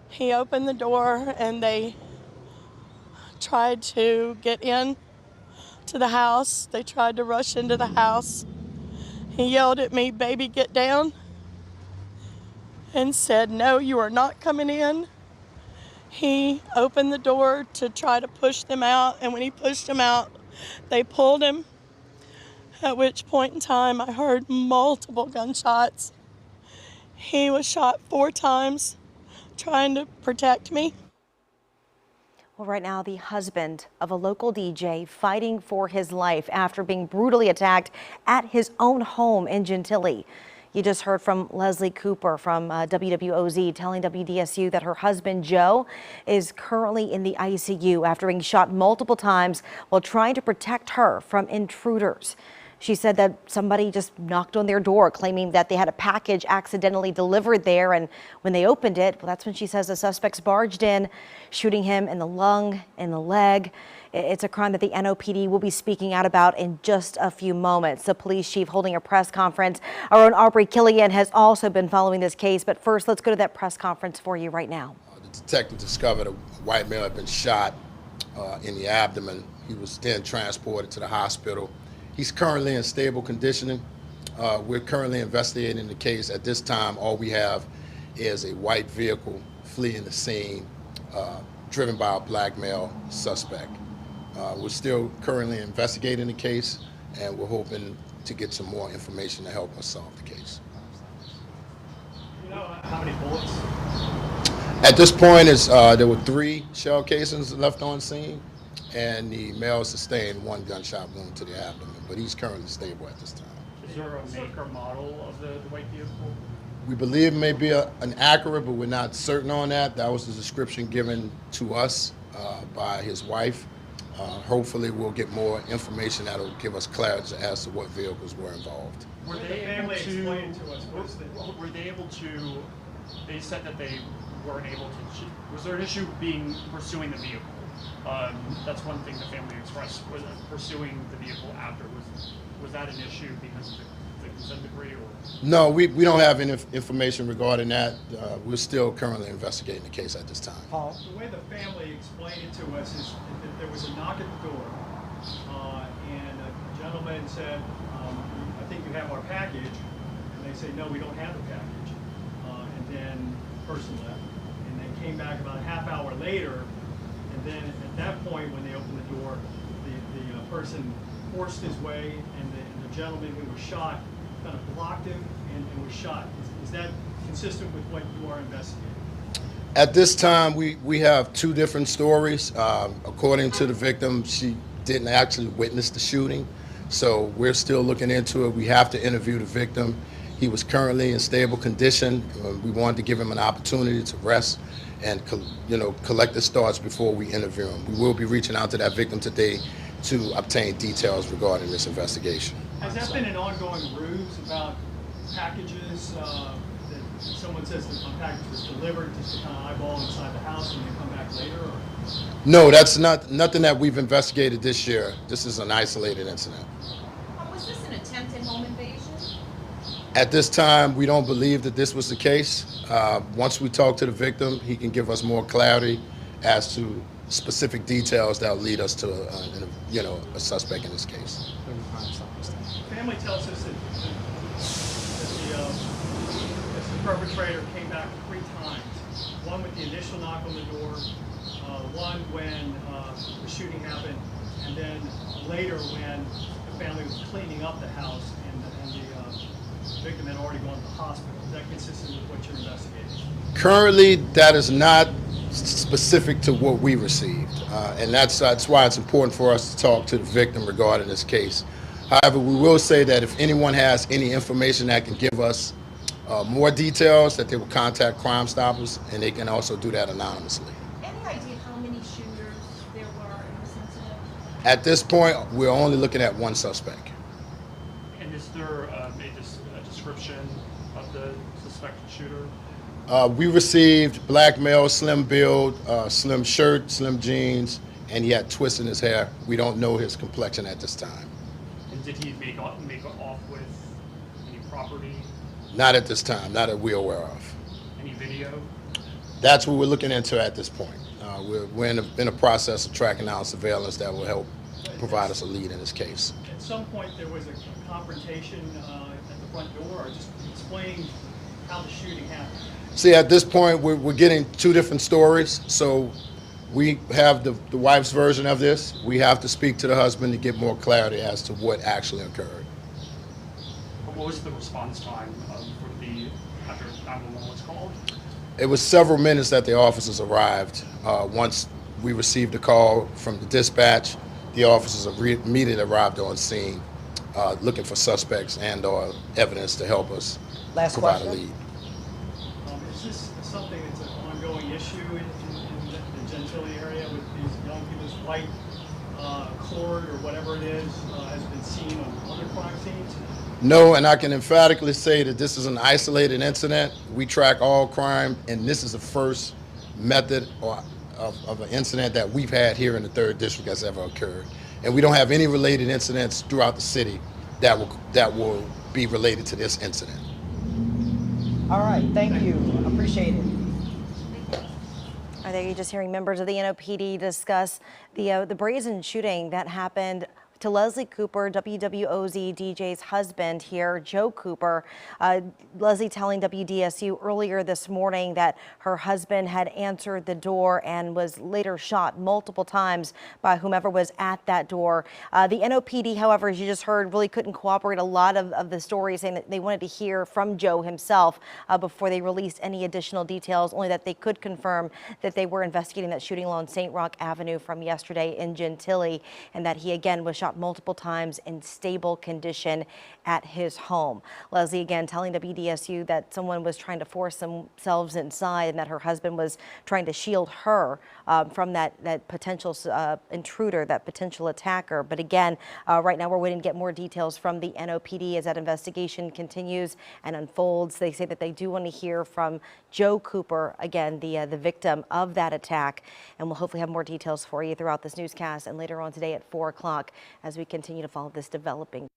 He opened the door and they tried to get in to the house. They tried to rush into the house. He yelled at me, "Baby, get down," and said, "No, you are not coming in." He opened the door to try to push them out, and when he pushed them out, they pulled him, at which point in time I heard multiple gunshots. He was shot 4 times trying to protect me. Well, right now, the husband of a local DJ fighting for his life after being brutally attacked at his own home in Gentilly. You just heard from Leslie Cooper from WWOZ telling WDSU that her husband, Joe, is currently in the ICU after being shot multiple times while trying to protect her from intruders. She said that somebody just knocked on their door claiming that they had a package accidentally delivered there. And when they opened it, well, that's when she says the suspects barged in, shooting him in the lung, in the leg. It's a crime that the NOPD will be speaking out about in just a few moments. The police chief holding a press conference. Our own Aubrey Killian has also been following this case. But first, let's go to that press conference for you right now. The detective discovered a white male had been shot in the abdomen. He was then transported to the hospital. He's currently in stable conditioning. We're currently investigating the case. At this time, all we have is a white vehicle fleeing the scene, driven by a black male suspect. We're still currently investigating the case, and we're hoping to get some more information to help us solve the case. You know how many bullets? At this point, there were 3 shell casings left on scene, and the male sustained 1 gunshot wound to the abdomen, but he's currently stable at this time. Is there a make or model of the white vehicle? We believe it may be an Acura, but we're not certain on that. That was the description given to us by his wife. Hopefully we'll get more information that will give us clarity as to what vehicles were involved. Were they able to, they said that they weren't able to, was there an issue pursuing the vehicle? That's one thing the family expressed, was pursuing the vehicle after. Was that an issue because of the consent decree? Or? No, we don't have any information regarding that. We're still currently investigating the case at this time. Paul? The way the family explained it to us is that there was a knock at the door, and a gentleman said, I think you have our package, and they say, no, we don't have the package. And then the person left, and they came back about a half hour later, and then at that point when they opened the door, the person forced his way, and the gentleman who was shot kind of blocked him and was shot. Is that consistent with what you are investigating? At this time, we have 2 different stories. According to the victim, she didn't actually witness the shooting, so we're still looking into it. We have to interview the victim. He was currently in stable condition. We wanted to give him an opportunity to rest and collect his thoughts before we interview him. We will be reaching out to that victim today to obtain details regarding this investigation. Has that been an ongoing ruse about packages that someone says that a package was delivered just to kind of eyeball inside the house and then come back later? Or? No, that's nothing that we've investigated this year. This is an isolated incident. Was this an attempted home invasion? At this time, we don't believe that this was the case. Once we talk to the victim, he can give us more clarity as to specific details that will lead us to a suspect in this case. The family tells us that the perpetrator came back 3 times. One with the initial knock on the door, one when the shooting happened, and then later when the family was cleaning up the house and the victim had already gone to the hospital. Is that consistent with what you're investigating? Currently, that is not specific to what we received, and that's why it's important for us to talk to the victim regarding this case. However, we will say that if anyone has any information that can give us more details, that they will contact Crime Stoppers, and they can also do that anonymously. Any idea how many shooters there were in this incident? At this point, we're only looking at 1 suspect. And is there a description of the suspected shooter? We received black male, slim build, slim shirt, slim jeans, and he had twists in his hair. We don't know his complexion at this time. And did he make off with any property? Not at this time, not that we're aware of. Any video? That's what we're looking into at this point. We're in a process of tracking down surveillance that will help provide us a lead in this case. At some point, there was a confrontation at the front door, or just explain how the shooting happened. See, at this point, we're getting two different stories. So we have the wife's version of this. We have to speak to the husband to get more clarity as to what actually occurred. What was the response time after 911 was called? It was several minutes that the officers arrived. Once we received a call from the dispatch, the officers immediately arrived on scene looking for suspects and or evidence to help us provide a lead. Is this something that's an ongoing issue in the Gentilly area with these young people's white cord or whatever it is has been seen on other crime scenes? No, and I can emphatically say that this is an isolated incident. We track all crime, and this is the first method of an incident that we've had here in the 3rd District that's ever occurred. And we don't have any related incidents throughout the city that will be related to this incident. All right, thank you. Appreciate it. Are there you just hearing members of the NOPD discuss the brazen shooting that happened to Leslie Cooper, WWOZ DJ's husband here, Joe Cooper. Leslie telling WDSU earlier this morning that her husband had answered the door and was later shot multiple times by whomever was at that door. The NOPD, however, as you just heard, really couldn't cooperate a lot of the story, saying that they wanted to hear from Joe himself before they released any additional details, only that they could confirm that they were investigating that shooting along St. Roch Avenue from yesterday in Gentilly, and that he again was shot multiple times in stable condition at his home. Leslie again telling WDSU that someone was trying to force themselves inside and that her husband was trying to shield her from that potential intruder, that potential attacker. But again, right now we're waiting to get more details from the NOPD as that investigation continues and unfolds. They say that they do want to hear from Joe Cooper, again, the victim of that attack. And we'll hopefully have more details for you throughout this newscast and later on today at 4 o'clock as we continue to follow this developing